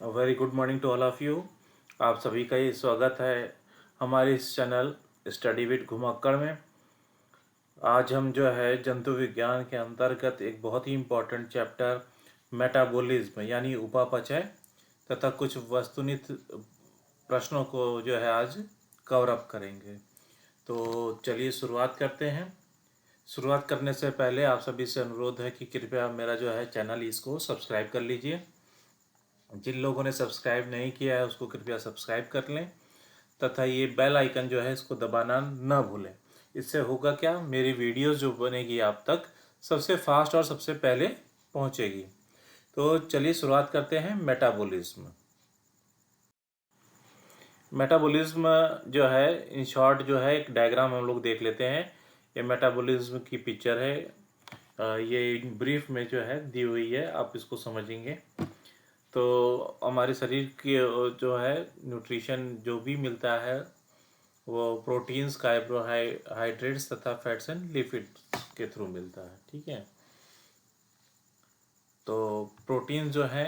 Very good morning to all of you. आप सभी का ही स्वागत है हमारे इस चैनल स्टडी विद घुमक्कड़ में। आज हम जो है जंतु विज्ञान के अंतर्गत एक बहुत ही इम्पोर्टेंट चैप्टर मेटाबॉलिज्म यानी उपापचय तथा कुछ वस्तुनिष्ठ प्रश्नों को जो है आज कवर अप करेंगे। तो चलिए शुरुआत करते हैं। शुरुआत करने से पहले आप सभी से अनुरोध है कि कृपया मेरा जो है चैनल इसको सब्सक्राइब कर लीजिए। जिन लोगों ने सब्सक्राइब नहीं किया है उसको कृपया सब्सक्राइब कर लें तथा ये बेल आइकन जो है इसको दबाना न भूलें। इससे होगा क्या, मेरी वीडियोस जो बनेगी आप तक सबसे फास्ट और सबसे पहले पहुंचेगी। तो चलिए शुरुआत करते हैं मेटाबॉलिज्म। मेटाबॉलिज्म जो है इन शॉर्ट जो है एक डायग्राम हम लोग देख लेते हैं। ये मेटाबॉलिज्म की पिक्चर है। ये ब्रीफ में जो है दी हुई है, आप इसको समझेंगे तो हमारे शरीर की जो है न्यूट्रिशन जो भी मिलता है वो प्रोटीन्स, कार्बोहाइड्रेट्स तथा फैट्स एंड लिपिड्स के थ्रू मिलता है। ठीक है, तो प्रोटीन जो है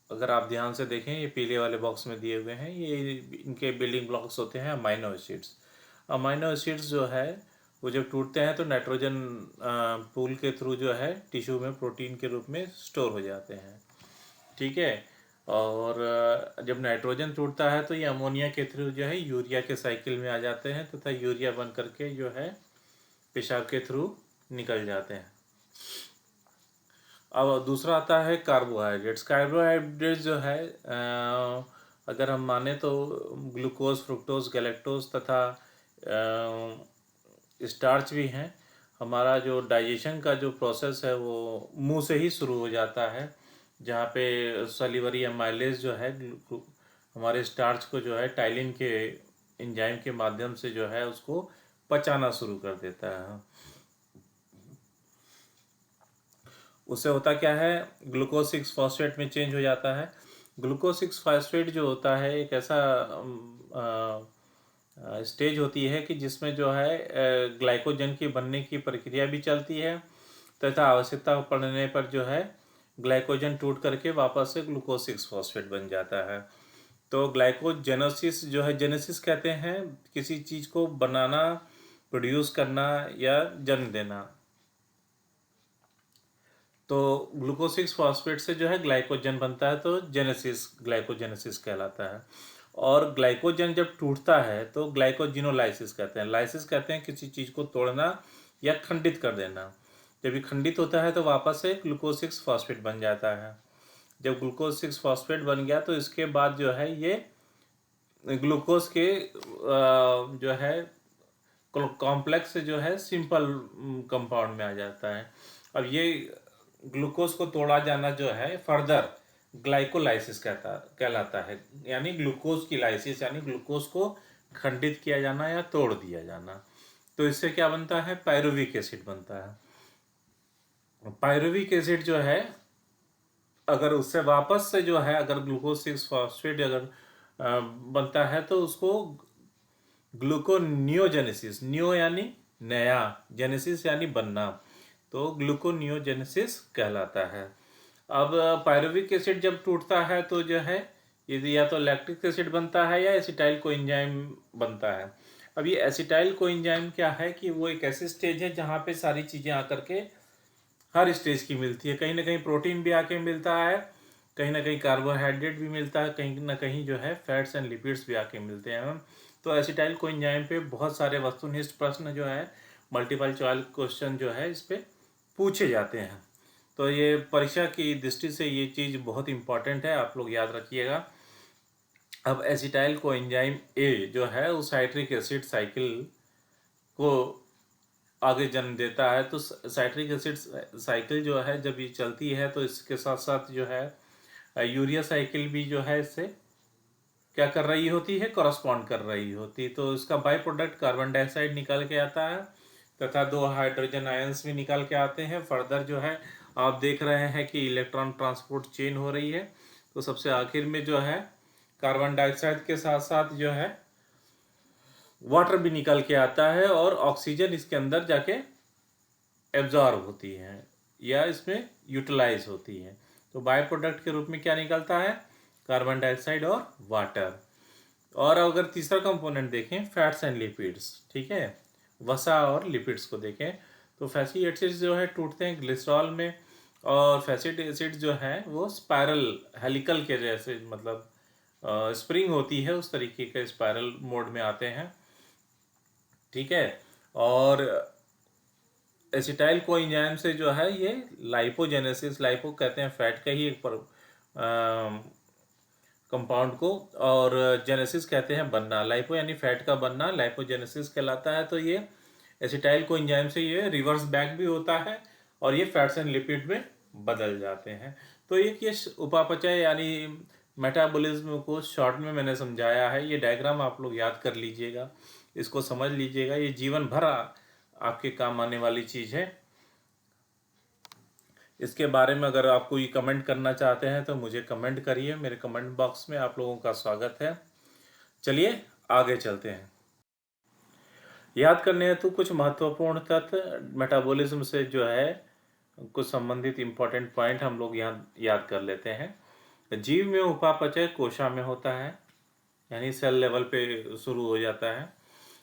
अगर आप ध्यान से देखें ये पीले वाले बॉक्स में दिए हुए हैं, ये इनके बिल्डिंग ब्लॉक्स होते हैं अमाइनो एसिड्स। अमाइनो एसिड्स जो है वो जब टूटते हैं तो नाइट्रोजन पूल के थ्रू जो है टिश्यू में प्रोटीन के रूप में स्टोर हो जाते हैं। ठीक है, और जब नाइट्रोजन टूटता है तो ये अमोनिया के थ्रू जो है यूरिया के साइकिल में आ जाते हैं तथा यूरिया बन करके जो है पेशाब के थ्रू निकल जाते हैं। अब दूसरा आता है कार्बोहाइड्रेट्स। कार्बोहाइड्रेट्स जो है अगर हम माने तो ग्लूकोज, फ्रुक्टोज, गैलेक्टोज तथा स्टार्च भी हैं। हमारा जो डाइजेशन का जो प्रोसेस है वो मुंह से ही शुरू हो जाता है, जहाँ पे सलीवरी एमाइलेज जो है हमारे स्टार्च को जो है टाइलिन के एंजाइम के माध्यम से जो है उसको पचाना शुरू कर देता है। उससे होता क्या है, ग्लूकोज 6 फॉस्फेट में चेंज हो जाता है। ग्लूकोज 6 फॉस्फेट जो होता है एक ऐसा स्टेज होती है कि जिसमें जो है ग्लाइकोजन की बनने की प्रक्रिया भी चलती है तथा आवश्यकता पड़ने पर जो है ग्लाइकोजन टूट करके वापस से ग्लूकोज 6 फॉस्फेट बन जाता है। तो ग्लाइकोजेनोसिस जो है, जेनेसिस कहते हैं किसी चीज़ को बनाना, प्रोड्यूस करना या जन्म देना। तो ग्लूकोज 6 फॉस्फेट से जो है ग्लाइकोजन बनता है तो जेनेसिस, ग्लाइकोजेनेसिस कहलाता है। और ग्लाइकोजन जब टूटता है तो ग्लाइकोजिनोलाइसिस कहते हैं। लाइसिस कहते हैं किसी चीज़ को तोड़ना या खंडित कर देना। जब ये खंडित होता है तो वापस से ग्लूकोज 6 फॉस्फेट बन जाता है। जब ग्लूकोज 6 फॉस्फेट बन गया तो इसके बाद जो है ये ग्लूकोज के जो है कॉम्प्लेक्स जो है सिंपल कंपाउंड में आ जाता है। अब ये ग्लूकोज को तोड़ा जाना जो है फर्दर ग्लाइकोलाइसिस कहलाता है, यानी ग्लूकोज की लाइसिस, यानी ग्लूकोज को खंडित किया जाना या तोड़ दिया जाना। तो इससे क्या बनता है, पायरुविक एसिड बनता है। पायरुविक एसिड जो है अगर उससे वापस से जो है अगर ग्लूकोज 6 फॉस्फेट अगर बनता है तो उसको ग्लूकोनियोजेनेसिस, नियो यानी नया, जेनेसिस यानी बनना, तो ग्लूकोनियोजेनेसिस कहलाता है। अब पायरुविक एसिड जब टूटता है तो जो है यदि या तो लैक्टिक एसिड बनता है या एसिटाइल कोएंजाइम बनता है। अब ये एसिटाइल कोएंजाइम क्या है कि वो एक ऐसी स्टेज है जहाँ पे सारी चीज़ें आकर के हर स्टेज की मिलती है। कहीं ना कहीं प्रोटीन भी आके मिलता है, कहीं ना कहीं कार्बोहाइड्रेट भी मिलता है, कहीं ना कहीं जो है फैट्स एंड लिपिड्स भी आके मिलते हैं। तो एसिटाइल कोएंजाइम पे बहुत सारे वस्तुनिष्ठ प्रश्न जो है, मल्टीपल चॉइस क्वेश्चन जो है इस पे पूछे जाते हैं। तो ये परीक्षा की दृष्टि से ये चीज़ बहुत इंपॉर्टेंट है, आप लोग याद रखिएगा। अब एसिटाइल कोएंजाइम ए जो है उस साइट्रिक एसिड साइकिल को आगे जन्म देता है। तो साइट्रिक एसिड साइकिल जो है जब ये चलती है तो इसके साथ साथ जो है यूरिया साइकिल भी जो है इससे क्या कर रही होती है, कॉरस्पॉन्ड कर रही होती। तो इसका बाय प्रोडक्ट कार्बन डाइऑक्साइड निकल के आता है तथा 2 हाइड्रोजन आयंस भी निकल के आते हैं। फर्दर जो है आप देख रहे हैं कि इलेक्ट्रॉन ट्रांसपोर्ट चेन हो रही है। तो सबसे आखिर में जो है कार्बन डाइऑक्साइड के साथ साथ जो है वाटर भी निकल के आता है और ऑक्सीजन इसके अंदर जाके एब्जॉर्ब होती है या इसमें यूटिलाइज होती है। तो बाय प्रोडक्ट के रूप में क्या निकलता है, कार्बन डाइऑक्साइड और वाटर। और अगर तीसरा कंपोनेंट देखें, फैट्स एंड लिपिड्स, ठीक है, वसा और लिपिड्स को देखें, तो फैटी एसिड्स जो है टूटते हैं ग्लिसरॉल में, और फैटी एसिड जो है वो स्पायरल हेलिकल के जैसे, मतलब स्प्रिंग होती है उस तरीके के स्पायरल मोड में आते हैं, ठीक है। और एसिटाइल कोएंजाइम से जो है ये लाइपोजेनेसिस, लाइपो कहते हैं फैट का ही एक कंपाउंड को, और जेनेसिस कहते हैं बनना, लाइपो यानी फैट का बनना लाइपोजेनेसिस कहलाता है। तो ये एसिटाइल कोएंजाइम से ये रिवर्स बैक भी होता है और ये फैट्स एंड लिपिड में बदल जाते हैं। तो एक ये उपापचय यानी मेटाबॉलिज्म को शॉर्ट में मैंने समझाया है। ये डायग्राम आप लोग याद कर लीजिएगा, इसको समझ लीजिएगा, ये जीवन भर आपके काम आने वाली चीज़ है। इसके बारे में अगर आप कोई कमेंट करना चाहते हैं तो मुझे कमेंट करिए, मेरे कमेंट बॉक्स में आप लोगों का स्वागत है। चलिए आगे चलते हैं। याद करने हैं तो कुछ महत्वपूर्ण तथ्य मेटाबॉलिज्म से जो है कुछ संबंधित इम्पोर्टेंट पॉइंट हम लोग यहाँ याद कर लेते हैं। जीव में उपापचय कोशा में होता है, यानी सेल लेवल पे शुरू हो जाता है।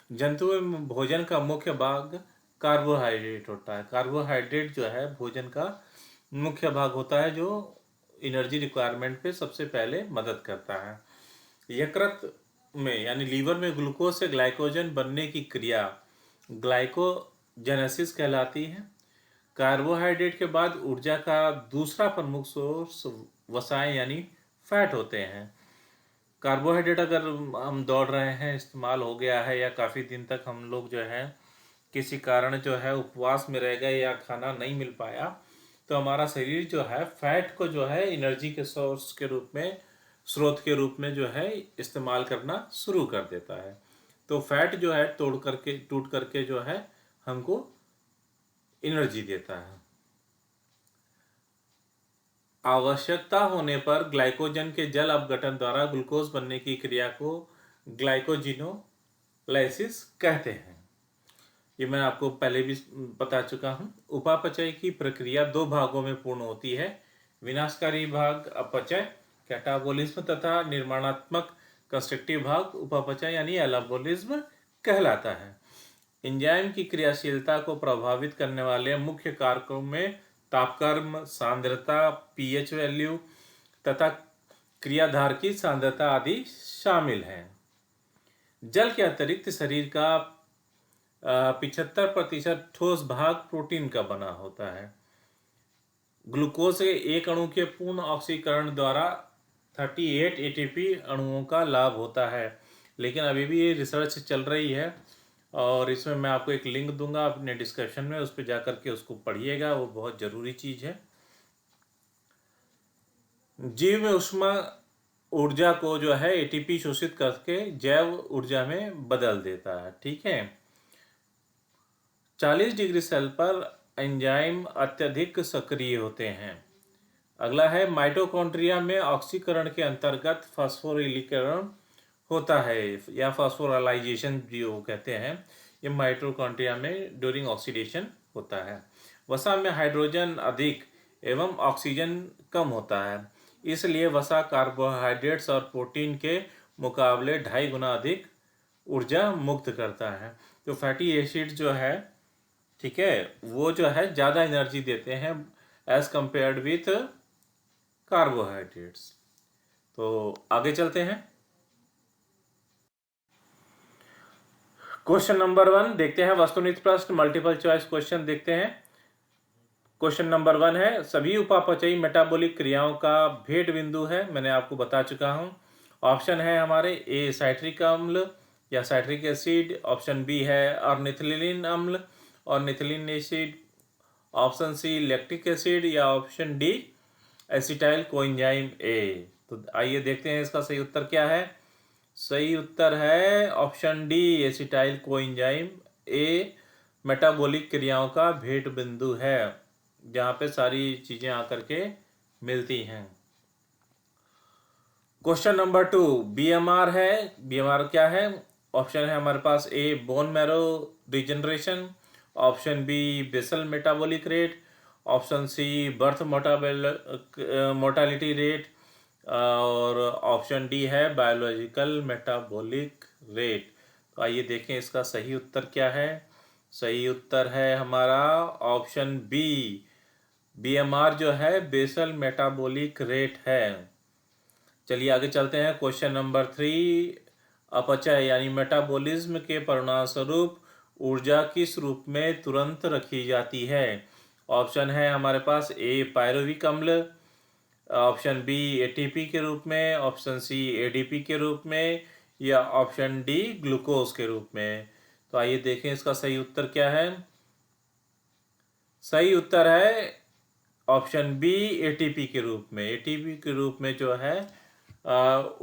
जंतु में भोजन का मुख्य भाग कार्बोहाइड्रेट होता है। कार्बोहाइड्रेट जो है भोजन का मुख्य भाग होता है, जो एनर्जी रिक्वायरमेंट पे सबसे पहले मदद करता है। यकृत में यानी लीवर में ग्लूकोज से ग्लाइकोजन बनने की क्रिया ग्लाइकोजेनेसिस कहलाती है। कार्बोहाइड्रेट के बाद ऊर्जा का दूसरा प्रमुख सोर्स वसाएं यानी फैट होते हैं। कार्बोहाइड्रेट अगर हम दौड़ रहे हैं, इस्तेमाल हो गया है, या काफ़ी दिन तक हम लोग जो है किसी कारण जो है उपवास में रह गए या खाना नहीं मिल पाया, तो हमारा शरीर जो है फैट को जो है एनर्जी के सोर्स के रूप में, स्रोत के रूप में जो है इस्तेमाल करना शुरू कर देता है। तो फैट जो है टूट करके जो है हमको एनर्जी देता है। आवश्यकता होने पर ग्लाइकोजन के जल अपघटन द्वारा ग्लूकोज बनने की क्रिया को ग्लाइकोजिनोलाइसिस कहते हैं। ये मैं आपको पहले भी बता चुका हूँ। उपापचय की प्रक्रिया दो भागों में पूर्ण होती है। विनाशकारी भाग अपचय कैटाबोलिज्म तथा निर्माणात्मक कंस्ट्रक्टिव भाग उपापचय यानी एनाबोलिज्म कहलाता है। एंजाइम की क्रियाशीलता को प्रभावित करने वाले मुख्य कारकों में तापक्रम, सांद्रता, पीएच वैल्यू तथा क्रियाधार की सांद्रता आदि शामिल हैं। जल के अतिरिक्त शरीर का 75% ठोस भाग प्रोटीन का बना होता है। ग्लूकोज के एक अणु के पूर्ण ऑक्सीकरण द्वारा 38 एटीपी अणुओं का लाभ होता है, लेकिन अभी भी ये रिसर्च चल रही है और इसमें मैं आपको एक लिंक दूंगा अपने डिस्क्रिप्शन में, उस पर जाकर के उसको पढ़िएगा, वो बहुत ज़रूरी चीज़ है। जीव में ऊष्मा ऊर्जा को जो है एटीपी शोषित करके जैव ऊर्जा में बदल देता है, ठीक है। 40 डिग्री सेल पर एंजाइम अत्यधिक सक्रिय होते हैं। अगला है माइटोकॉन्ड्रिया में ऑक्सीकरण के अंतर्गत फास्फोरिलीकरण होता है या फास्फोराइलेशन जो कहते हैं, ये माइटोकॉन्ड्रिया में ड्यूरिंग ऑक्सीडेशन होता है। वसा में हाइड्रोजन अधिक एवं ऑक्सीजन कम होता है, इसलिए वसा कार्बोहाइड्रेट्स और प्रोटीन के मुकाबले 2.5 गुना अधिक ऊर्जा मुक्त करता है। तो फैटी एसिड जो है, ठीक है, वो जो है ज़्यादा एनर्जी देते हैं एज कंपेयर्ड विथ कार्बोहाइड्रेट्स। तो आगे चलते हैं। क्वेश्चन नंबर 1 देखते हैं। वस्तुनिष्ठ प्रश्न मल्टीपल चॉइस क्वेश्चन देखते हैं। क्वेश्चन नंबर 1 है, सभी उपापचयी मेटाबॉलिक क्रियाओं का भेद बिंदु है। मैंने आपको बता चुका हूं। ऑप्शन है हमारे ए साइट्रिक अम्ल या साइट्रिक एसिड, ऑप्शन बी है ऑर्निथिलीन अम्ल ornithine acid, option C lactic acid या option D acetyl coenzyme A. तो आइए देखते हैं इसका सही उत्तर क्या है। सही उत्तर है option D acetyl coenzyme A metabolic क्रियाओं का भेद बिंदु है, जहाँ पे सारी चीज़ें आकर के मिलती हैं। क्वेश्चन नंबर 2 बीएमआर है। बीएमआर क्या है? ऑप्शन है हमारे पास A bone marrow regeneration, option B basal metabolic rate, option C birth mortality rate, और ऑप्शन डी है बायोलॉजिकल मेटाबॉलिक रेट। तो आइए देखें इसका सही उत्तर क्या है। सही उत्तर है हमारा ऑप्शन बी, बीएमआर जो है बेसल मेटाबॉलिक रेट है। चलिए आगे चलते हैं। क्वेश्चन नंबर 3, अपचय यानी मेटाबॉलिज्म के परिणामस्वरूप ऊर्जा किस रूप में तुरंत रखी जाती है। ऑप्शन है हमारे पास ए पायरुविक अम्ल, ऑप्शन बी एटीपी के रूप में, ऑप्शन सी एडीपी के रूप में, या ऑप्शन डी ग्लूकोज के रूप में। तो आइए देखें इसका सही उत्तर क्या है। सही उत्तर है ऑप्शन बी एटीपी के रूप में। एटीपी के रूप में जो है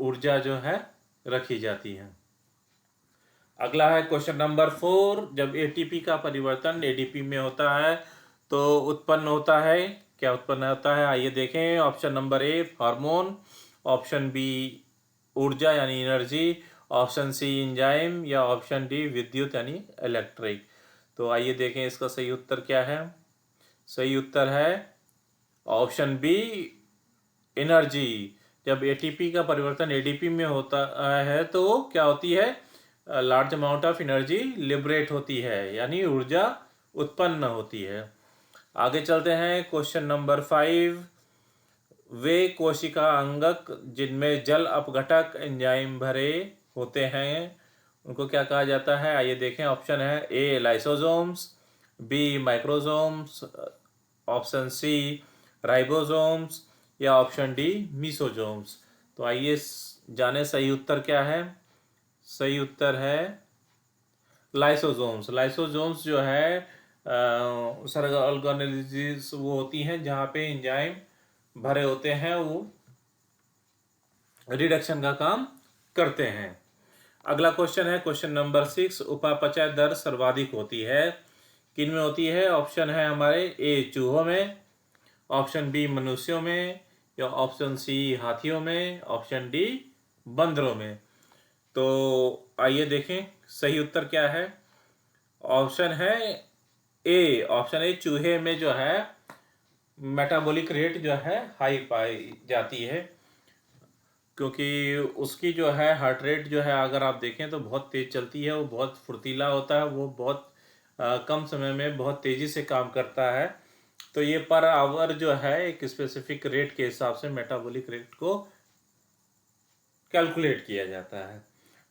ऊर्जा जो है रखी जाती है। अगला है क्वेश्चन नंबर 4, जब एटीपी का परिवर्तन एडीपी में होता है तो उत्पन्न होता है, क्या उत्पन्न होता है आइए देखें। Option number A hormone, option B ऊर्जा यानी एनर्जी, ऑप्शन सी एंजाइम, या ऑप्शन डी विद्युत यानी इलेक्ट्रिक। तो आइए देखें इसका सही उत्तर क्या है। सही उत्तर है ऑप्शन बी एनर्जी। जब एटीपी का परिवर्तन एडीपी में होता है तो क्या होती है, large amount of energy liberate होती है, यानी ऊर्जा उत्पन्न होती है। आगे चलते हैं क्वेश्चन नंबर 5, वे कोशिका अंगक जिनमें जल अपघटक एंजाइम भरे होते हैं उनको क्या कहा जाता है आइए देखें। ऑप्शन है A lysosomes, B microsomes, option C ribosomes, या ऑप्शन डी मीसोसोम्स। तो आइए जाने सही उत्तर क्या है। सही उत्तर है लाइसोसोम्स। लाइसोसोम्स जो है सर्ग ऑर्गेनेल्स वो होती हैं जहाँ पे एंजाइम भरे होते हैं, वो रिडक्शन का काम करते हैं। अगला क्वेश्चन है क्वेश्चन नंबर 6, उपापचय दर सर्वाधिक होती है किन में होती है। ऑप्शन है हमारे ए चूहों में, ऑप्शन बी मनुष्यों में, या ऑप्शन सी हाथियों में, ऑप्शन डी बंदरों में। तो आइए देखें सही उत्तर क्या है। ऑप्शन है ए, ऑप्शन ए चूहे में जो है मेटाबॉलिक रेट जो है हाई पाई जाती है, क्योंकि उसकी जो है हार्ट रेट जो है अगर आप देखें तो बहुत तेज़ चलती है, वो बहुत फुर्तीला होता है, वो बहुत कम समय में बहुत तेज़ी से काम करता है। तो ये पर आवर जो है एक स्पेसिफिक रेट के हिसाब से मेटाबॉलिक रेट को कैलकुलेट किया जाता है।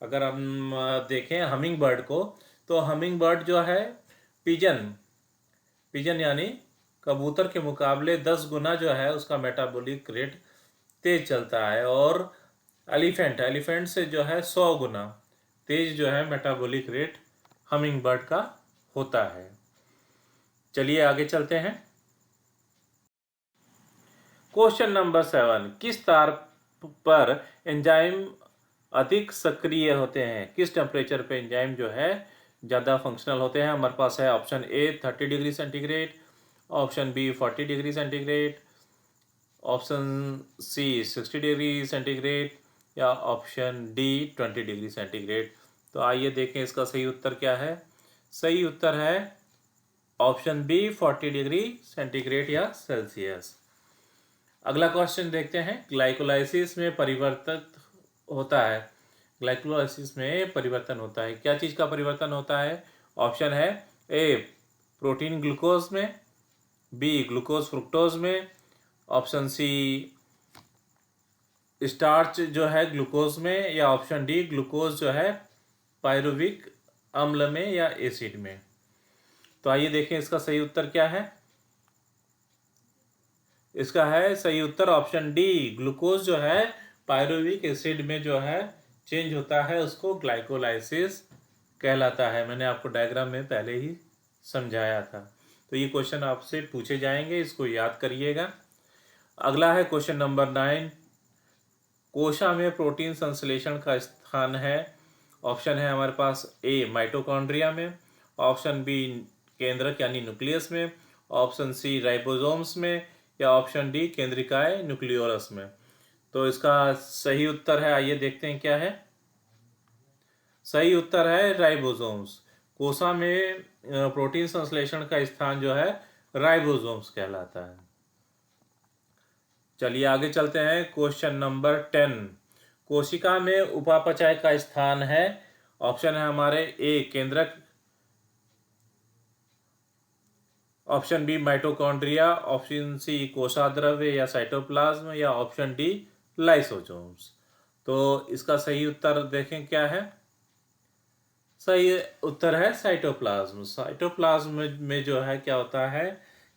अगर हम देखें हमिंग बर्ड को, तो हमिंग बर्ड जो है पिजन यानी कबूतर के मुकाबले 10 गुना जो है उसका मेटाबॉलिक रेट तेज चलता है, और एलिफेंट से जो है 100 गुना तेज जो है मेटाबॉलिक रेट हमिंग बर्ड का होता है। चलिए आगे चलते हैं। क्वेश्चन नंबर 7, किस तार पर एंजाइम अधिक सक्रिय होते हैं। किस टेम्परेचर पे एंजाइम जो है ज़्यादा फंक्शनल होते हैं। हमारे पास है option A 30 degree centigrade, option B 40 degree centigrade, option C 60 degree centigrade, या ऑप्शन डी 20 डिग्री सेंटीग्रेड। तो आइए देखें इसका सही उत्तर क्या है। सही उत्तर है ऑप्शन बी 40 डिग्री सेंटीग्रेड या सेल्सियस। अगला क्वेश्चन देखते हैं। ग्लाइकोलाइसिस में परिवर्तित होता है, ग्लाइकोलाइसिस में परिवर्तन होता है, क्या चीज़ का परिवर्तन होता है। ऑप्शन है ए प्रोटीन ग्लूकोज में, बी ग्लूकोज फ्रुक्टोज में, ऑप्शन सी स्टार्च जो है ग्लूकोज में, या ऑप्शन डी ग्लूकोज जो है पायरुविक अम्ल में या एसिड में। तो आइए देखें इसका सही उत्तर क्या है। इसका है सही उत्तर ऑप्शन डी, ग्लूकोज जो है पायरुविक एसिड में जो है चेंज होता है, उसको ग्लाइकोलाइसिस कहलाता है। मैंने आपको डायग्राम में पहले ही समझाया था। तो ये क्वेश्चन आपसे पूछे जाएंगे, इसको याद करिएगा। अगला है क्वेश्चन नंबर 9, कोशा में प्रोटीन संश्लेषण का स्थान है। ऑप्शन है हमारे पास ए माइटोकॉन्ड्रिया में, ऑप्शन बी केंद्रक यानी न्यूक्लियस में, ऑप्शन सी राइबोसोम्स में, या ऑप्शन डी केंद्रिकाए न्यूक्लियोलस में। तो इसका सही उत्तर है आइए देखते हैं क्या है। सही उत्तर है राइबोसोम्स। कोशा में प्रोटीन संश्लेषण का स्थान जो है राइबोसोम्स कहलाता है। चलिए आगे चलते हैं। क्वेश्चन नंबर 10, कोशिका में उपापचय का स्थान है। ऑप्शन है हमारे ए केंद्रक, option B mitochondria, option C कोशाद्रव्य या साइटोप्लाज्म, या ऑप्शन डी लाइसोसोम्स। तो इसका सही उत्तर देखें क्या है। सही उत्तर है साइटोप्लाज्म। साइटोप्लाज्म में जो है क्या होता है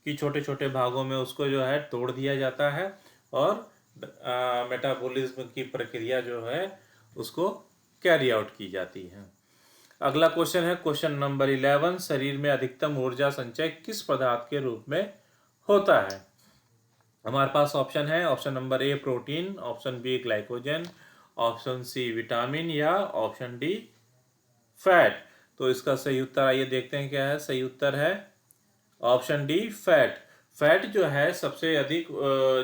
कि छोटे छोटे भागों में उसको जो है तोड़ दिया जाता है और मेटाबॉलिज्म की प्रक्रिया जो है उसको कैरी आउट की जाती है। अगला क्वेश्चन है क्वेश्चन नंबर 11, शरीर में अधिकतम ऊर्जा संचय किस पदार्थ के रूप में होता है। हमारे पास ऑप्शन है, option number A protein, option B glycogen, option C vitamin, या ऑप्शन डी फैट। तो इसका सही उत्तर आइए देखते हैं क्या है। सही उत्तर है ऑप्शन डी फैट। फैट जो है सबसे अधिक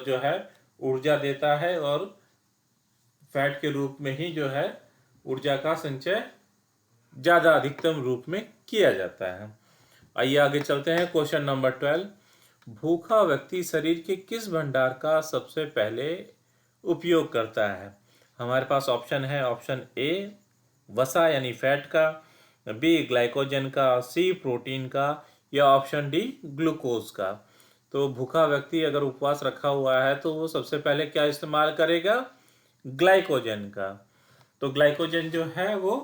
जो है ऊर्जा देता है और फैट के रूप में ही जो है ऊर्जा का संचय ज़्यादा अधिकतम रूप में किया जाता है। आइए आगे चलते हैं। क्वेश्चन नंबर 12, भूखा व्यक्ति शरीर के किस भंडार का सबसे पहले उपयोग करता है। हमारे पास ऑप्शन है, ऑप्शन ए वसा यानी फैट का, बी ग्लाइकोजन का, सी प्रोटीन का, या ऑप्शन डी ग्लूकोज का। तो भूखा व्यक्ति अगर उपवास रखा हुआ है तो वो सबसे पहले क्या इस्तेमाल करेगा, ग्लाइकोजन का। तो ग्लाइकोजन जो है वो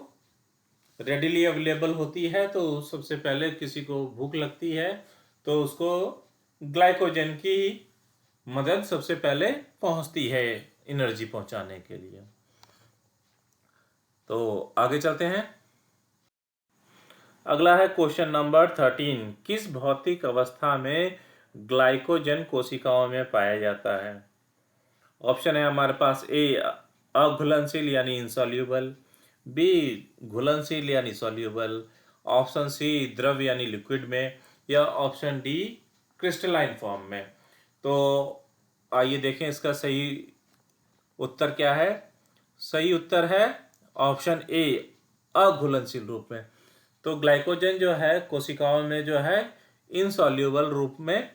रेडिली अवेलेबल होती है, तो सबसे पहले किसी को भूख लगती है तो उसको ग्लाइकोजन की मदद सबसे पहले पहुंचती है एनर्जी पहुंचाने के लिए। तो आगे चलते हैं। अगला है क्वेश्चन नंबर 13, किस भौतिक अवस्था में ग्लाइकोजन कोशिकाओं में पाया जाता है। ऑप्शन है हमारे पास ए अघुलनशील यानी इंसॉल्यूबल, बी घुलनशील यानी सॉल्यूबल, ऑप्शन सी द्रव यानी लिक्विड में, या ऑप्शन डी क्रिस्टलाइन फॉर्म में। तो आइए देखें इसका सही उत्तर क्या है। सही उत्तर है ऑप्शन ए अघुलनशील रूप में। तो ग्लाइकोजन जो है कोशिकाओं में जो है इनसॉल्यूबल रूप में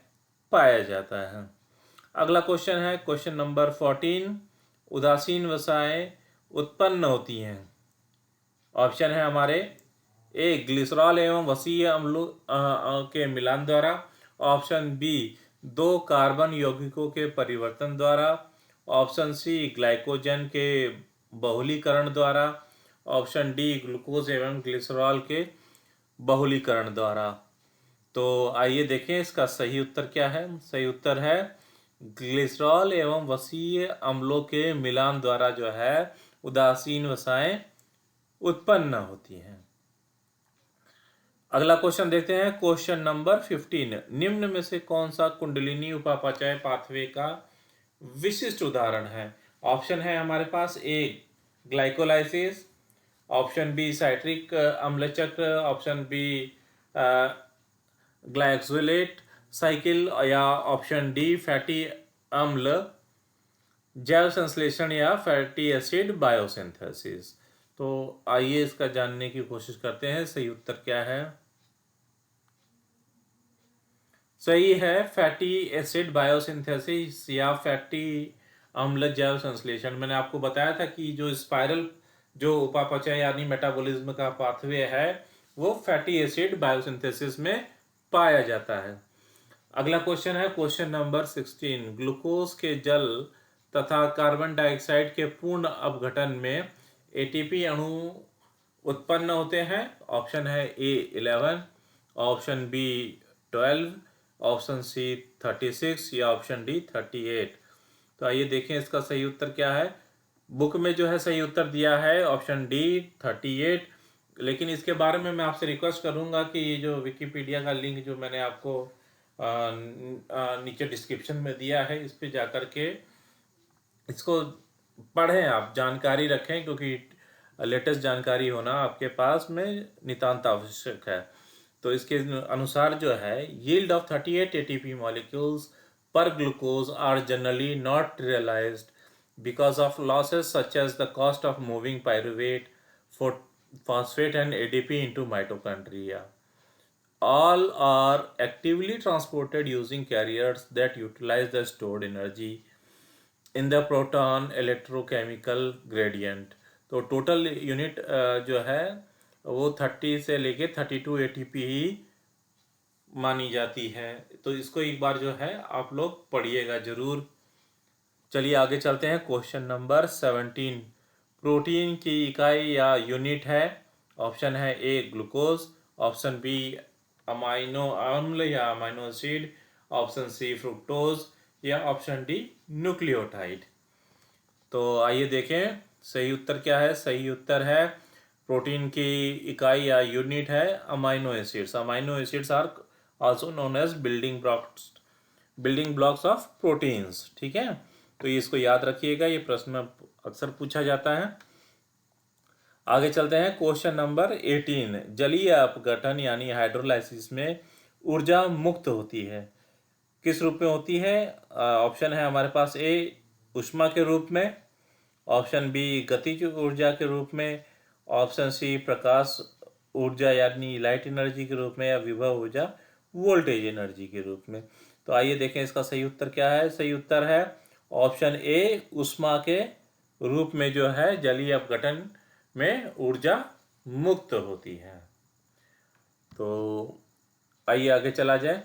पाया जाता है। अगला क्वेश्चन है क्वेश्चन नंबर 14, उदासीन वसाएं उत्पन्न होती हैं। ऑप्शन है हमारे ए ग्लिसरॉल एवं वसीय अम्लों के मिलान द्वारा, ऑप्शन बी 2 कार्बन यौगिकों के परिवर्तन द्वारा, ऑप्शन सी ग्लाइकोजन के बहुलीकरण द्वारा, ऑप्शन डी ग्लूकोज एवं ग्लिसरॉल के बहुलीकरण द्वारा। तो आइए देखें इसका सही उत्तर क्या है। सही उत्तर है ग्लिसरॉल एवं वसीय अम्लों के मिलान द्वारा जो है उदासीन वसाएं उत्पन्न होती हैं। अगला क्वेश्चन देखते हैं क्वेश्चन नंबर 15, निम्न में से कौन सा कुंडलिनी उपापचय पाथवे का विशिष्ट उदाहरण है। ऑप्शन है हमारे पास A glycolysis, option B citric अम्ल चक्र, ऑप्शन बी ग्लाइकोलेट साइकिल, या ऑप्शन डी फैटी अम्ल जैव संश्लेषण या फैटी एसिड बायोसिंथेसिस। तो आइए इसका जानने की कोशिश करते हैं। सही उत्तर क्या है। सही है फैटी एसिड बायोसिंथेसिस या फैटी अम्ल जैव संश्लेषण। मैंने आपको बताया था कि जो स्पाइरल जो उपापचय यानी मेटाबॉलिज्म का पाथवे है वो फैटी एसिड बायोसिंथेसिस में पाया जाता है। अगला क्वेश्चन है क्वेश्चन नंबर 16, ग्लूकोज के जल तथा कार्बन डाइऑक्साइड के पूर्ण अपघटन में एटीपी अणु उत्पन्न होते हैं। ऑप्शन है ए 11, ऑप्शन बी 12, ऑप्शन सी 36, या ऑप्शन डी 38। तो आइए देखें इसका सही उत्तर क्या है। बुक में जो है सही उत्तर दिया है ऑप्शन डी 38, लेकिन इसके बारे में मैं आपसे रिक्वेस्ट करूंगा कि ये जो विकिपीडिया का लिंक जो मैंने आपको नीचे डिस्क्रिप्शन में दिया है इस पे जाकर के इसको पढ़ें, आप जानकारी रखें, क्योंकि लेटेस्ट जानकारी होना आपके पास में नितांत आवश्यक है। तो इसके अनुसार जो है yield of 38 ATP molecules per glucose are generally not realised because of losses such as the cost of moving pyruvate, phosphate and ADP into mitochondria. all are actively transported using carriers that utilize the stored energy in the proton electrochemical gradient. तो total unit जो है वो 30 से लेके 32 ATP ही मानी जाती है। तो इसको एक बार जो है आप लोग पढ़िएगा जरूर। चलिए आगे चलते हैं। क्वेश्चन नंबर 17, प्रोटीन की इकाई या यूनिट है। ऑप्शन है A glucose, option B amino अम्ल या amino acid, option C fructose या ऑप्शन डी न्यूक्लियोटाइड। तो आइए देखें सही उत्तर क्या है। सही उत्तर है प्रोटीन की इकाई या यूनिट है amino acids. Amino acids are also known as building blocks of proteins. ठीक है, तो ये इसको याद रखिएगा, ये प्रश्न अक्सर पूछा जाता है। आगे चलते हैं। क्वेश्चन नंबर 18, जलीय अपघटन यानी हाइड्रोलाइसिस में ऊर्जा मुक्त होती है, किस रूप में होती है? ऑप्शन है हमारे पास ए ऊष्मा के रूप में, ऑप्शन बी गतिज ऊर्जा के रूप में, ऑप्शन सी प्रकाश ऊर्जा यानी लाइट एनर्जी के रूप में, या विभव ऊर्जा वोल्टेज एनर्जी के रूप में। तो आइए देखें इसका सही उत्तर क्या है। सही उत्तर है ऑप्शन ए ऊष्मा के रूप में जो है जलीय अपघटन में ऊर्जा मुक्त होती है। तो आइए आगे चला जाए।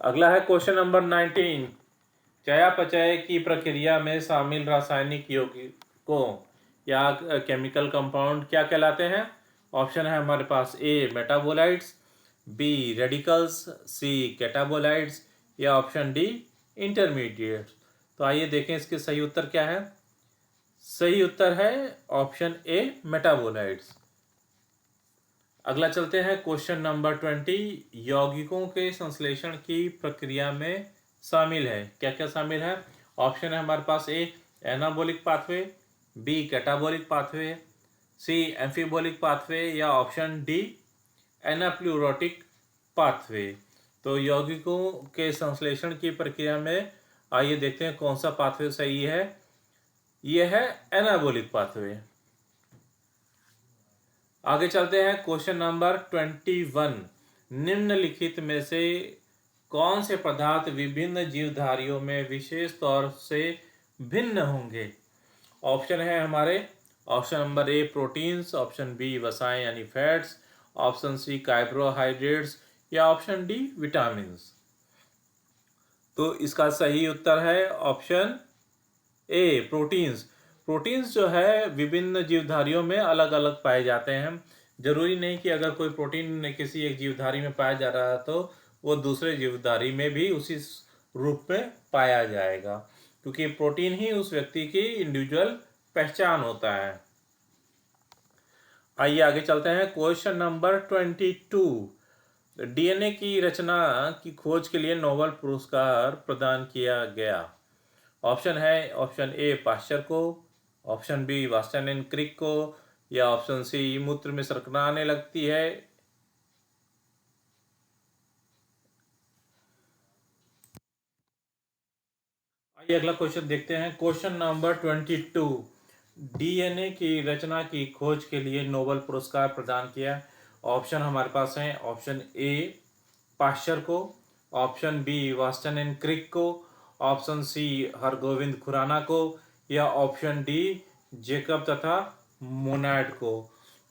अगला है क्वेश्चन नंबर 19, चयापचय की प्रक्रिया में शामिल रासायनिक यौगिकों या केमिकल कंपाउंड क्या कहलाते हैं? ऑप्शन है हमारे पास ए मेटाबोलाइट्स, बी रेडिकल्स, सी कैटाबोलाइट्स या ऑप्शन डी इंटरमीडिएट्स। तो आइए देखें इसके सही उत्तर क्या है। सही उत्तर है ऑप्शन ए मेटाबोलाइट्स। अगला चलते हैं क्वेश्चन नंबर 20, यौगिकों के संश्लेषण की प्रक्रिया में शामिल है, क्या क्या शामिल है? ऑप्शन है हमारे पास A anabolic pathway, B catabolic pathway, C amphibolic pathway या ऑप्शन डी एनाप्लूरोटिक पाथवे। तो यौगिकों के संश्लेषण की प्रक्रिया में आइए देखते हैं कौन सा पाथवे सही है। यह है एनाबोलिक पाथवे। आगे चलते हैं क्वेश्चन नंबर 21, निम्नलिखित में से कौन से पदार्थ विभिन्न जीवधारियों में विशेष तौर से भिन्न होंगे? ऑप्शन है हमारे option number A proteins, option B वसाएं यानी फैट्स, ऑप्शन सी कार्बोहाइड्रेट्स या ऑप्शन डी विटामिन्स। तो इसका सही उत्तर है ऑप्शन ए प्रोटीन्स। प्रोटीन्स जो है विभिन्न जीवधारियों में अलग अलग पाए जाते हैं। जरूरी नहीं कि अगर कोई प्रोटीन किसी एक जीवधारी में पाया जा रहा है तो वो दूसरे जीवधारी में भी उसी रूप में पाया जाएगा, क्योंकि प्रोटीन ही उस व्यक्ति की इंडिविजुअल पहचान होता है। आइए आगे चलते हैं। क्वेश्चन नंबर 22, डीएनए की रचना की खोज के लिए नोबेल पुरस्कार प्रदान किया गया। ऑप्शन है ऑप्शन ए पाश्चर को, ऑप्शन बी वास्टन एंड क्रिक को या ऑप्शन सी मूत्र में शर्करा आने लगती है। आइए अगला क्वेश्चन देखते हैं। क्वेश्चन नंबर 22, डीएनए की रचना की खोज के लिए नोबेल पुरस्कार प्रदान किया। ऑप्शन हमारे पास हैं ऑप्शन ए पाश्चर को, ऑप्शन बी वास्टन एंड क्रिक को, ऑप्शन सी हरगोविंद खुराना को या ऑप्शन डी जेकब तथा मोनाड को।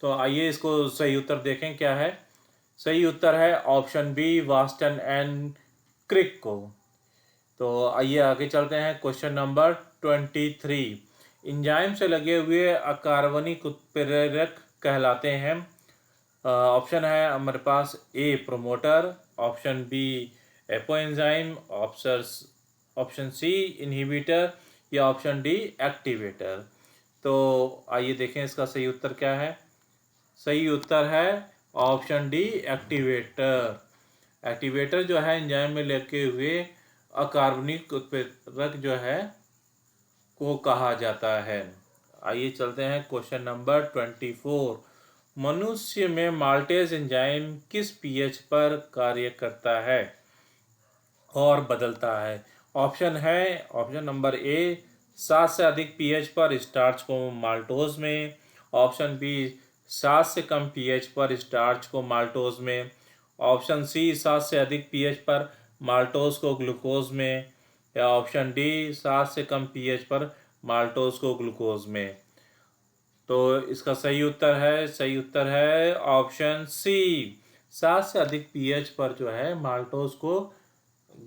तो आइए इसको सही उत्तर देखें क्या है। सही उत्तर है ऑप्शन बी वास्टन एंड क्रिक को। तो आइए आगे चलते हैं। क्वेश्चन नंबर 23, एंजाइम से लगे हुए अकार्बनिक उत्प्रेरक कहलाते हैं। ऑप्शन है हमारे पास A promoter, option B apoenzyme, option C inhibitor या ऑप्शन डी एक्टिवेटर। तो आइए देखें इसका सही उत्तर क्या है। सही उत्तर है ऑप्शन डी एक्टिवेटर। एक्टिवेटर जो है एंजाइम में लगे हुए अकार्बनिक उत्प्रेरक जो है को कहा जाता है। आइए चलते हैं क्वेश्चन नंबर 24, मनुष्य में माल्टेज एंजाइम किस पीएच पर कार्य करता है और बदलता है? ऑप्शन है ऑप्शन नंबर ए 7 से अधिक पीएच पर स्टार्च को माल्टोज में, ऑप्शन बी 7 से कम पीएच पर स्टार्च को माल्टोज में, ऑप्शन सी 7 से अधिक पीएच पर माल्टोज को ग्लूकोज में, या ऑप्शन डी 7 से कम पीएच पर माल्टोज को ग्लूकोज में। तो इसका सही उत्तर है ऑप्शन सी, 7 से अधिक पीएच पर जो है माल्टोज को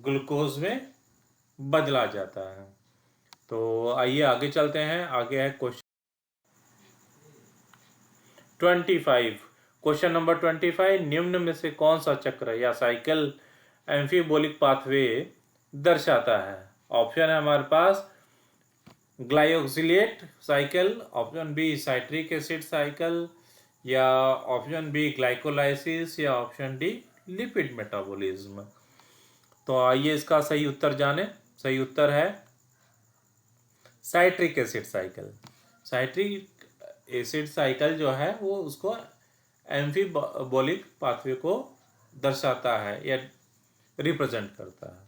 ग्लूकोज में बदला जाता है। तो आइए आगे चलते हैं। आगे है क्वेश्चन 25। क्वेश्चन नंबर 25, निम्न में से कौन सा चक्र या साइकिल एम्फीबोलिक पाथवे दर्शाता है? ऑप्शन है हमारे पास glyoxylate cycle, option B citric acid cycle, या ऑप्शन बी ग्लाइकोलाइसिस, या ऑप्शन डी लिपिड मेटाबॉलिज्म। तो आइए इसका सही उत्तर जाने। सही उत्तर है citric acid cycle. Citric acid cycle जो है वो उसको एम्फीबोलिक पाथवे को दर्शाता है या रिप्रेजेंट करता है।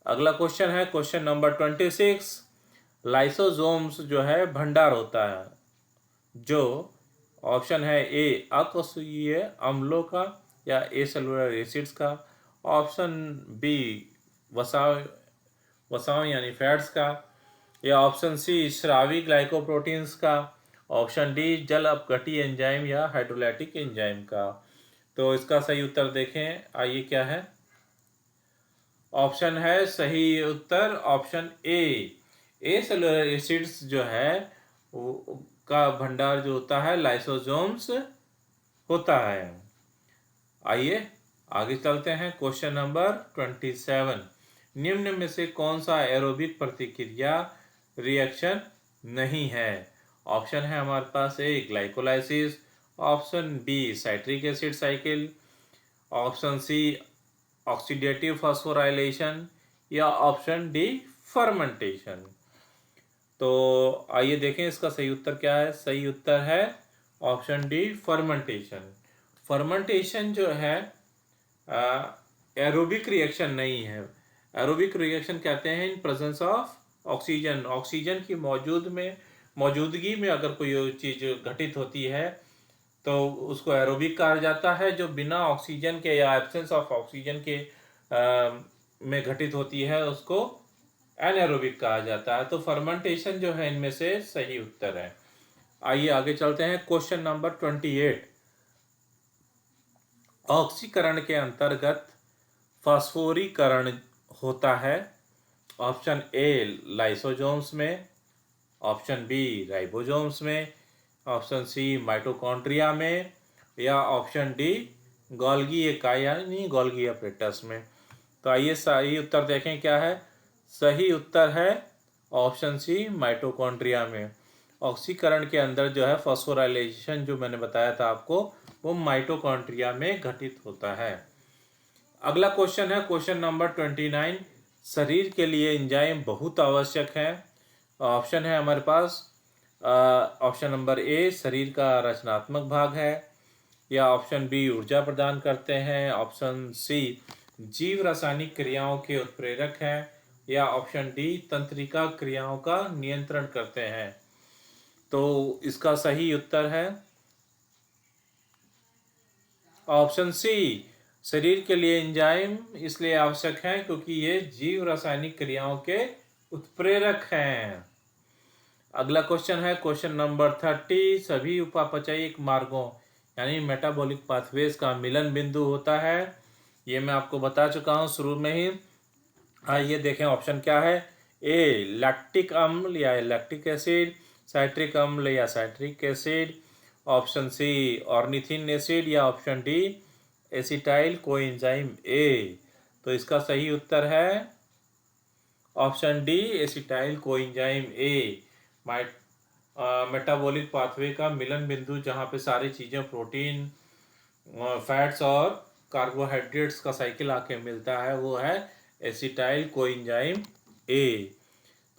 अगला क्वेश्चन है क्वेश्चन नंबर 26। लाइसोसोम्स जो है भंडार होता है जो, ऑप्शन है ए अकोषीय अम्लों का या एसेलुलर एसिड्स का, ऑप्शन बी वसाओं यानी फैट्स का, या ऑप्शन सी स्रावी ग्लाइकोप्रोटीन्स का, ऑप्शन डी जल अपघटी एंजाइम या हाइड्रोलाइटिक एंजाइम का। तो इसका सही उत्तर देखें। आइए क्या है ऑप्शन है सही उत्तर ऑप्शन ए सेलुलर एसिड्स जो है वो का भंडार जो होता है लाइसोसोम्स होता है। आइए आगे चलते हैं। क्वेश्चन नंबर 27, निम्न में से कौन सा एरोबिक प्रतिक्रिया रिएक्शन नहीं है? ऑप्शन है हमारे पास A glycolysis, option B citric acid cycle, option C oxidative phosphorylation, या ऑप्शन डी फर्मेंटेशन। तो आइए देखें इसका सही उत्तर क्या है। सही उत्तर है ऑप्शन डी फर्मेंटेशन। फर्मेंटेशन जो है एरोबिक रिएक्शन नहीं है। एरोबिक रिएक्शन कहते हैं in presence of oxygen. Oxygen की मौजूदगी में अगर कोई चीज़ घटित होती है तो उसको एरोबिक कहा जाता है। जो बिना ऑक्सीजन के या एब्सेंस ऑफ ऑक्सीजन के में घटित होती है उसको एनारोबिक कहा जाता है। तो फर्मेंटेशन जो है इनमें से सही उत्तर है। आइए आगे चलते हैं। क्वेश्चन नंबर 28, ऑक्सीकरण के अंतर्गत फास्फोरीकरण होता है। ऑप्शन ए लाइसोसोम्स में, ऑप्शन बी राइबोसोम्स में, ऑप्शन सी माइटोकॉन्ड्रिया में, या ऑप्शन डी गोल्गी इकाई यानी गोल्गी अपरेटस में। तो आइए सही उत्तर देखें क्या है। सही उत्तर है ऑप्शन सी माइटोकॉन्ड्रिया में। ऑक्सीकरण के अंदर जो है फॉस्फोराइलेशन जो मैंने बताया था आपको वो माइटोकॉन्ड्रिया में घटित होता है। अगला क्वेश्चन है क्वेश्चन नंबर 29, शरीर के लिए एंजाइम बहुत आवश्यक है। ऑप्शन है हमारे पास ऑप्शन नंबर ए शरीर का रचनात्मक भाग है, या ऑप्शन बी ऊर्जा प्रदान करते हैं, ऑप्शन सी जीव रासायनिक क्रियाओं के उत्प्रेरक हैं, या ऑप्शन डी तंत्रिका क्रियाओं का नियंत्रण करते हैं। तो इसका सही उत्तर है ऑप्शन सी, शरीर के लिए एंजाइम इसलिए आवश्यक हैं क्योंकि ये जीव रासायनिक क्रियाओं के उत्प्रेरक हैं। अगला क्वेश्चन है क्वेश्चन नंबर 30, सभी उपापचयिक मार्गों यानी मेटाबॉलिक पाथवेज का मिलन बिंदु होता है। ये मैं आपको बता चुका हूँ शुरू में ही। आइए देखें ऑप्शन क्या है। ए लैक्टिक अम्ल या लैक्टिक एसिड, साइट्रिक अम्ल या citric acid, option C ornithine acid, या option D acetyl coenzyme A. तो इसका सही उत्तर है option D acetyl coenzyme A. Metabolic pathway का मिलन बिंदु जहाँ पे सारी चीज़ें प्रोटीन, फैट्स और कार्बोहाइड्रेट्स का साइकिल आके मिलता है वो है एसिटाइल कोएंजाइम ए।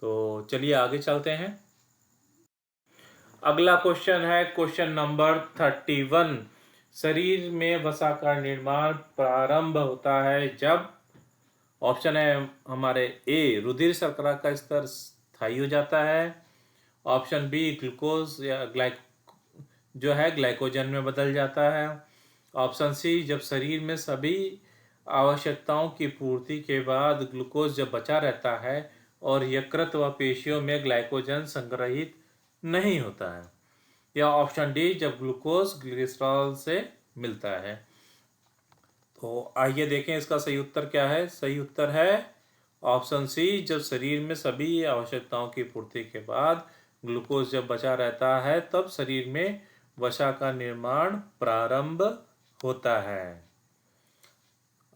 तो चलिए आगे चलते हैं। अगला क्वेश्चन है क्वेश्चन नंबर 31, शरीर में वसा का निर्माण प्रारंभ होता है जब, ऑप्शन है हमारे ए रुधिर शर्करा का स्तर स्थायी हो जाता है, ऑप्शन बी ग्लूकोज या जो है ग्लाइकोजन में बदल जाता है। ऑप्शन सी, जब शरीर में सभी आवश्यकताओं की पूर्ति के बाद ग्लूकोज जब बचा रहता है और यकृत व पेशियों में ग्लाइकोजन संग्रहित नहीं होता है। या ऑप्शन डी, जब ग्लूकोज ग्लिसरॉल से मिलता है। तो आइए देखें इसका सही उत्तर क्या है। सही उत्तर है ऑप्शन सी, जब शरीर में सभी आवश्यकताओं की पूर्ति के बाद ग्लूकोज जब बचा रहता है तब शरीर में वसा का निर्माण प्रारंभ होता है।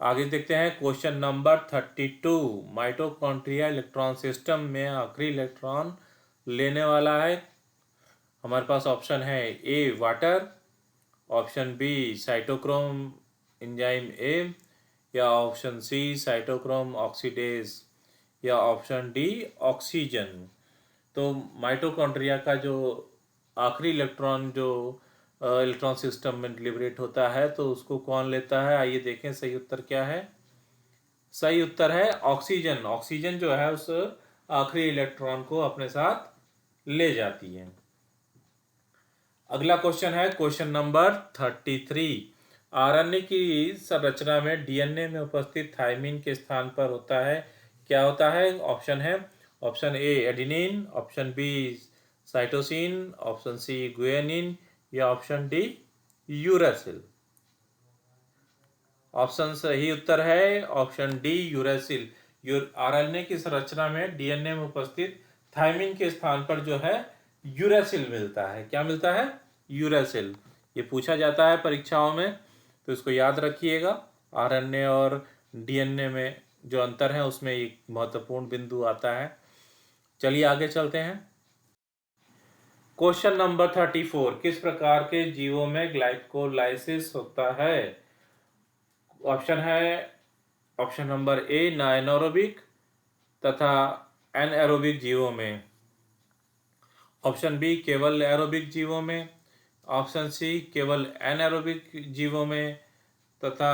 आगे देखते हैं question number 32। Mitochondria electron system में आखिरी इलेक्ट्रॉन लेने वाला है। हमारे पास ऑप्शन है A water, option B cytochrome enzyme A, या ऑप्शन सी साइटोक्रोम ऑक्सीडेज, या ऑप्शन डी ऑक्सीजन। तो माइटोकॉन्ड्रिया का जो आखिरी इलेक्ट्रॉन जो इलेक्ट्रॉन सिस्टम में लिबरेट होता है तो उसको कौन लेता है। आइए देखें सही उत्तर क्या है। सही उत्तर है ऑक्सीजन। ऑक्सीजन जो है उस आखिरी इलेक्ट्रॉन को अपने साथ ले जाती है। अगला क्वेश्चन है क्वेश्चन नंबर 33। आरएनए की संरचना में डीएनए में उपस्थित थायमिन के स्थान पर होता है, क्या होता है। ऑप्शन है option A adenine, option B cytosine, option C guanine, या ऑप्शन डी यूरासिल। ऑप्शन सही उत्तर है ऑप्शन डी यूरासिल। आरएनए की संरचना में डीएनए में उपस्थित थायमिन के स्थान पर जो है यूरासिल मिलता है। क्या मिलता है। यूरासिल। ये पूछा जाता है परीक्षाओं में, तो इसको याद रखिएगा। आरएनए और डीएनए में जो अंतर है उसमें एक महत्वपूर्ण बिंदु आता है। चलिए आगे चलते हैं। Question number 34। किस प्रकार के जीवों में ग्लाइकोलाइसिस होता है। ऑप्शन है ऑप्शन नंबर ए एनारोबिक तथा एनएरोबिक जीवों में, ऑप्शन बी केवल एरोबिक जीवों में, ऑप्शन सी केवल एनएरोबिक जीवों में, तथा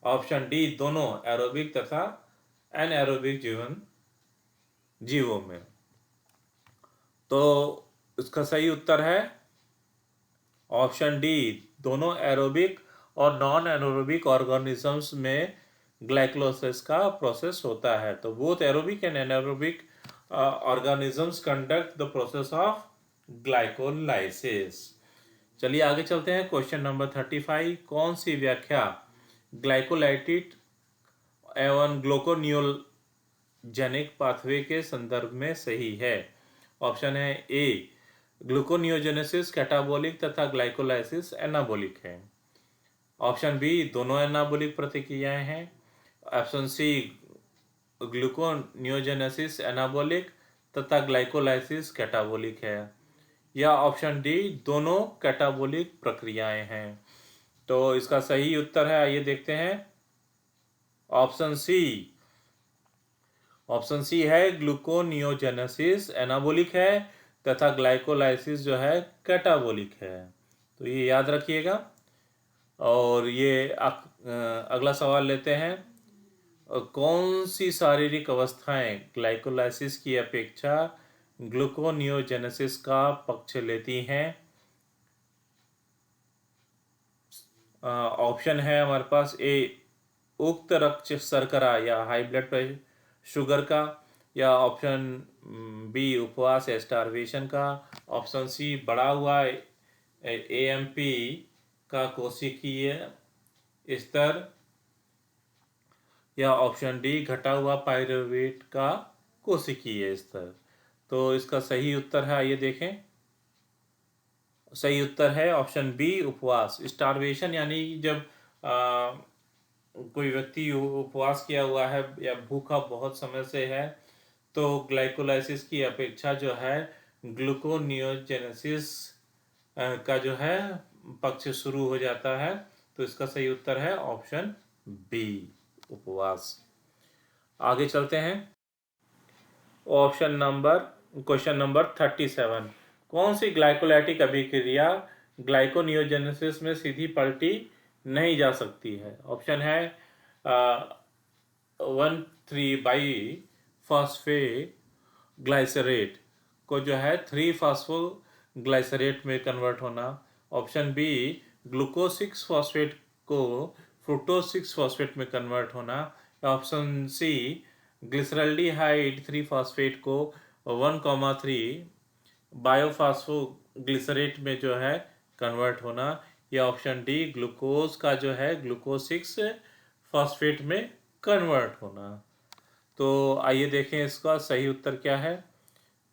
ऑप्शन डी दोनों एरोबिक तथा एनएरोबिक जीवों में। तो इसका सही उत्तर है ऑप्शन डी, दोनों एरोबिक और नॉन एरोबिक ऑर्गेनिजम्स में ग्लाइकोलाइसिस का प्रोसेस होता है। तो both aerobic and anaerobic organisms conduct the process of glycolysis. चलिए आगे चलते हैं। Question number 35। कौन सी व्याख्या ग्लाइकोलाइटिड एवं ग्लूकोनियोजेनिक पाथवे के संदर्भ में सही है। ऑप्शन है ए ग्लूकोनियोजेनेसिस कैटाबोलिक तथा ग्लाइकोलाइसिस एनाबोलिक है। ऑप्शन बी दोनों एनाबोलिक प्रतिक्रियाएं हैं। ऑप्शन सी ग्लूकोनियोजेनेसिस एनाबोलिक तथा ग्लाइकोलाइसिस कैटाबोलिक है, या ऑप्शन डी दोनों कैटाबोलिक प्रक्रियाएं हैं। तो इसका सही उत्तर है, आइए देखते हैं, ऑप्शन सी। ऑप्शन सी है ग्लूकोनियोजेनेसिस एनाबोलिक है तथा ग्लाइकोलाइसिस जो है कैटाबोलिक है। तो ये याद रखिएगा। और ये अगला सवाल लेते हैं। कौन सी शारीरिक अवस्थाएं ग्लाइकोलाइसिस की अपेक्षा ग्लूकोनियोजेनेसिस का पक्ष लेती हैं। ऑप्शन है हमारे पास ए उक्त रक्त शर्करा या हाई ब्लड प्रेशर शुगर का, या ऑप्शन बी उपवास या स्टारवेशन का, ऑप्शन सी बढ़ा हुआ एएमपी का कोशिकीय स्तर, या ऑप्शन डी घटा हुआ पाइरुवेट का कोशिकीय स्तर। तो इसका सही उत्तर है, आइए देखें। सही उत्तर है ऑप्शन बी उपवास। स्टारवेशन यानी जब कोई व्यक्ति उपवास किया हुआ है या भूखा बहुत समय से है तो ग्लाइकोलाइसिस की अपेक्षा जो है ग्लूकोनियोजेनेसिस का जो है पक्ष शुरू हो जाता है। तो इसका सही उत्तर है ऑप्शन बी उपवास। आगे चलते हैं। Question number 37। कौन सी ग्लाइकोलाइटिक अभिक्रिया ग्लाइकोनियोजेनेसिस में सीधी पलटी नहीं जा सकती है। ऑप्शन है 1,3-बाई-फॉस्फेट ग्लाइसरेट को जो है 3-फॉस्फो ग्लाइसरेट में कन्वर्ट होना। ऑप्शन बी ग्लूकोज 6 फॉस्फेट को फ्रुक्टोज 6 फॉस्फेट में कन्वर्ट होना। ऑप्शन सी ग्लिसरल्डिहाइड 3 फॉस्फेट को 1,3 बायोफॉस्फोग्लिसरेट में जो है कन्वर्ट होना। या ऑप्शन डी ग्लूकोज का जो है ग्लूकोज 6 फॉस्फेट में कन्वर्ट होना। तो आइए देखें इसका सही उत्तर क्या है।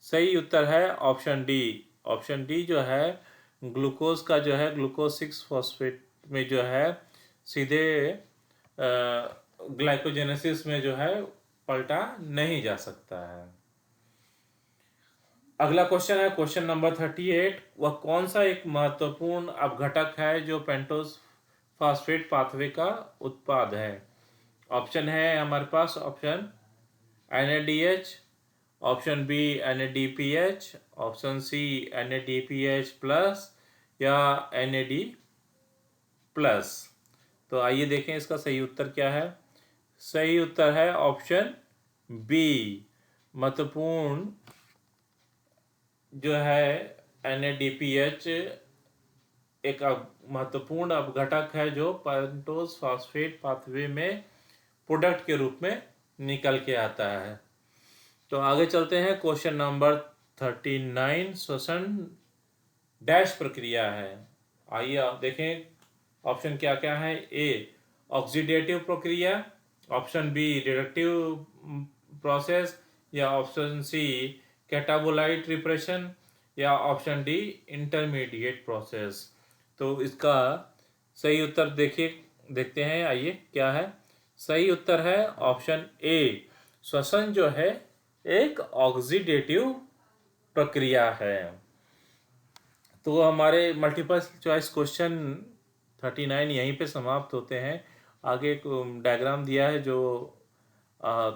सही उत्तर है ऑप्शन डी। ऑप्शन डी जो है ग्लूकोज का जो है ग्लूकोज 6 फॉस्फेट में जो है सीधे ग्लाइकोजेनेसिस में जो है पलटा नहीं जा सकता है। अगला क्वेश्चन है क्वेश्चन नंबर 38। वह कौन सा एक महत्वपूर्ण अपघटक है जो पेंटोज फास्फेट पाथवे का उत्पाद है। ऑप्शन है हमारे पास option NADH, option B NADPH, option C NADPH plus या NAD प्लस। तो आइए देखें इसका सही उत्तर क्या है। सही उत्तर है ऑप्शन बी। महत्वपूर्ण जो है NADPH एक महत्वपूर्ण अपघटक है जो पेंटोज फास्फेट पाथवे में प्रोडक्ट के रूप में निकल के आता है। तो आगे चलते हैं क्वेश्चन नंबर 39। श्वसन डैश प्रक्रिया है। आइए आप देखें ऑप्शन क्या क्या है। ए ऑक्सीडेटिव प्रक्रिया, ऑप्शन बी रिडक्टिव प्रोसेस, या ऑप्शन सी कैटाबोलाइट रिप्रेशन, या ऑप्शन डी इंटरमीडिएट प्रोसेस। तो इसका सही उत्तर देखते हैं। आइए क्या है। सही उत्तर है ऑप्शन ए। श्वसन जो है एक ऑक्सीडेटिव प्रक्रिया है। तो हमारे मल्टीपल चॉइस क्वेश्चन 39 यहीं पे समाप्त होते हैं। आगे एक डायग्राम दिया है जो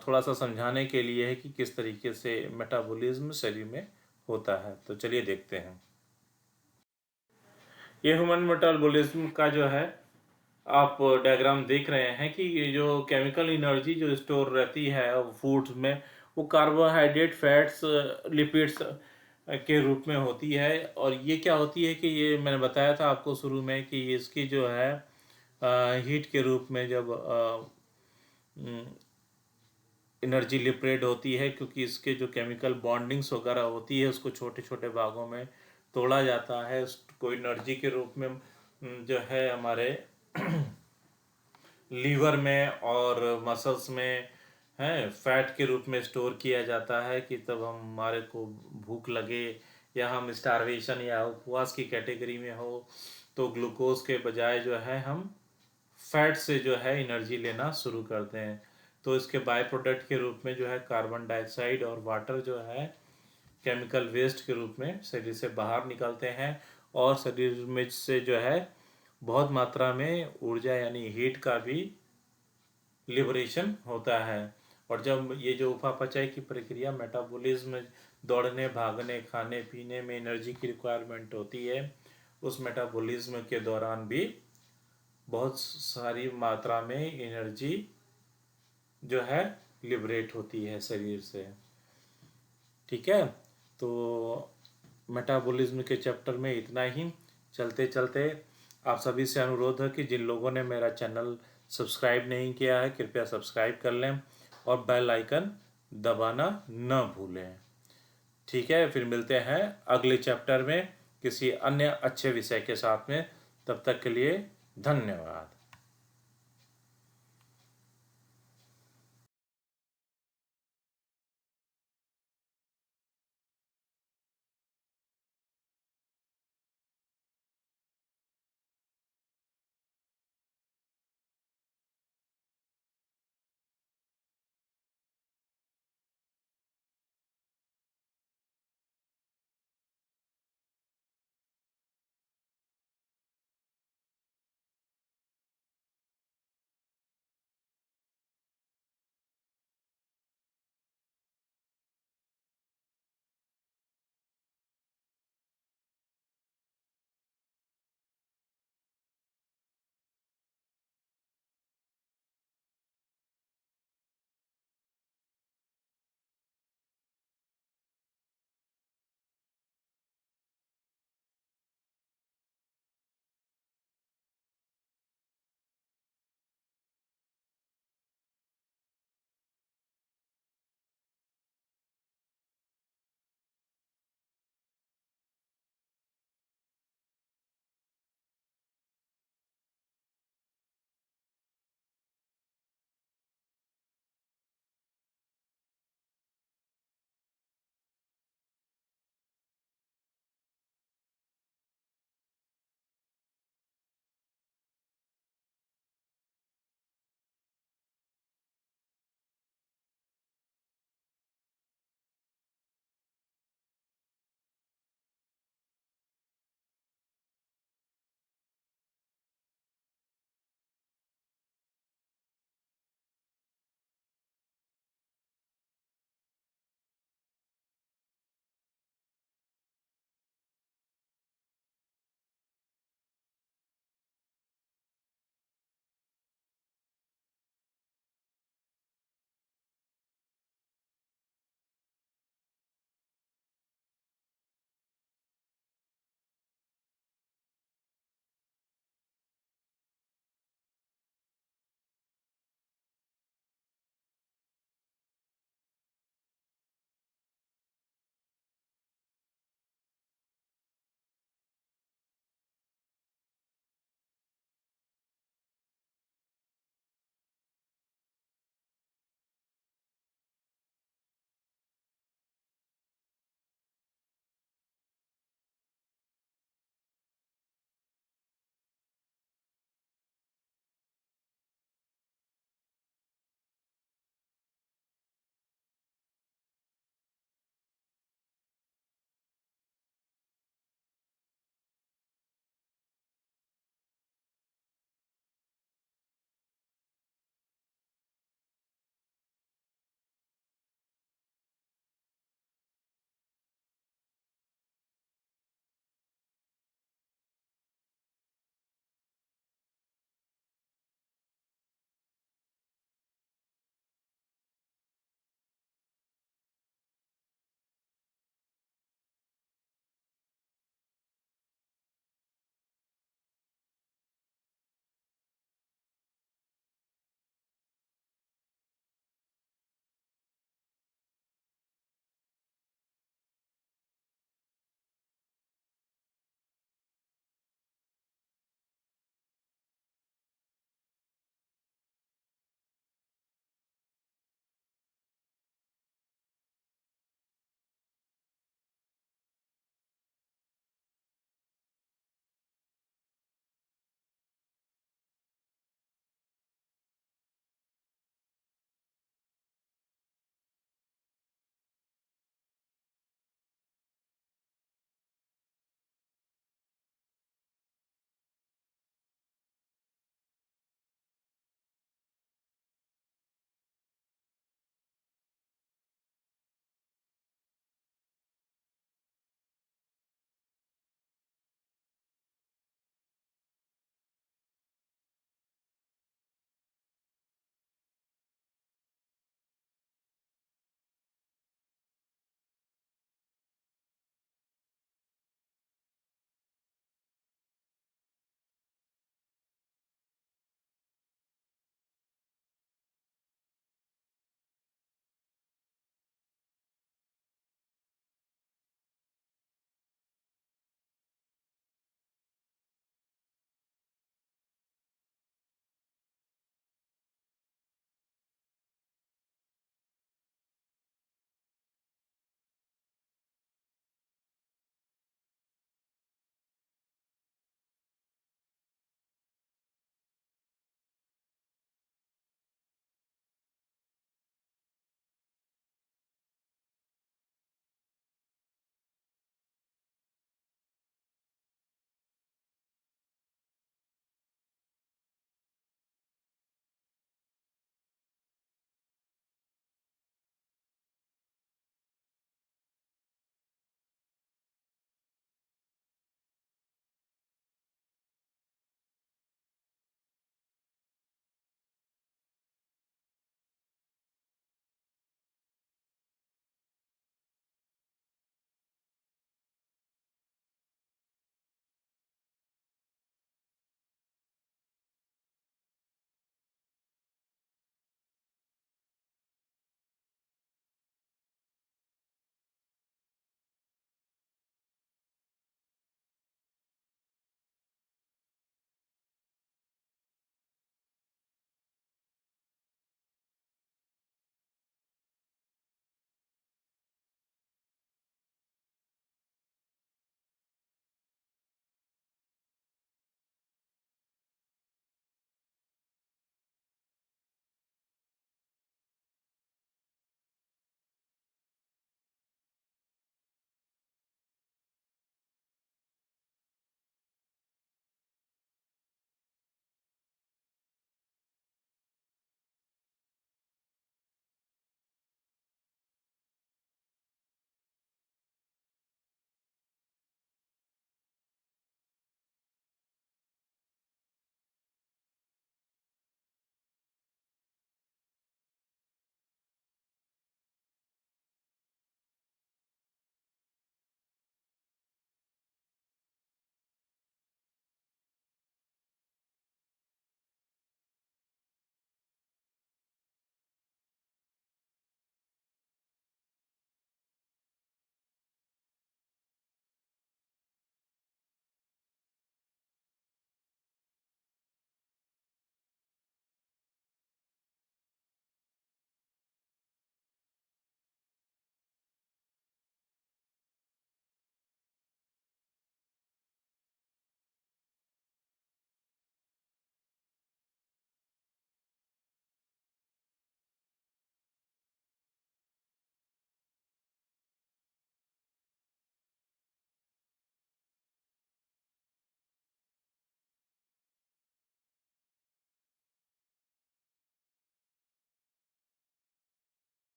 थोड़ा सा समझाने के लिए है कि किस तरीके से मेटाबॉलिज्म शरीर में होता है। तो चलिए देखते हैं। ये ह्यूमन मेटाबॉलिज्म का जो है आप डायग्राम देख रहे हैं कि ये जो केमिकल एनर्जी जो स्टोर रहती है फूड्स में वो कार्बोहाइड्रेट, फैट्स, लिपिड्स के रूप में होती है। और ये क्या होती है कि ये मैंने बताया था आपको शुरू में कि इसकी जो है हीट के रूप में जब एनर्जी लिबरेट होती है, क्योंकि इसके जो केमिकल बॉन्डिंग्स वगैरह होती है उसको छोटे छोटे भागों में तोड़ा जाता है, उसको एनर्जी के रूप में जो है हमारे लीवर में और मसल्स में है फैट के रूप में स्टोर किया जाता है कि तब हमारे को भूख लगे या हम स्टारवेशन या उपवास की कैटेगरी में हो तो ग्लूकोज के बजाय जो है हम फैट से जो है एनर्जी लेना शुरू करते हैं। तो इसके बाय प्रोडक्ट के रूप में जो है कार्बन डाइऑक्साइड और वाटर जो है केमिकल वेस्ट के रूप में शरीर से बाहर निकलते हैं और शरीर में से जो है बहुत मात्रा में ऊर्जा यानी हीट का भी लिबरेशन होता है। और जब ये जो उपापचय की प्रक्रिया मेटाबॉलिज्म दौड़ने, भागने, खाने पीने में एनर्जी की रिक्वायरमेंट होती है, उस मेटाबॉलिज्म के दौरान भी बहुत सारी मात्रा में एनर्जी जो है लिबरेट होती है शरीर से। ठीक है, तो मेटाबॉलिज्म के चैप्टर में इतना ही। चलते चलते आप सभी से अनुरोध है कि जिन लोगों ने मेरा चैनल सब्सक्राइब नहीं किया है कृपया सब्सक्राइब कर लें और बेल आइकन दबाना न भूलें। ठीक है, फिर मिलते हैं अगले चैप्टर में किसी अन्य अच्छे विषय के साथ में। तब तक के लिए धन्यवाद।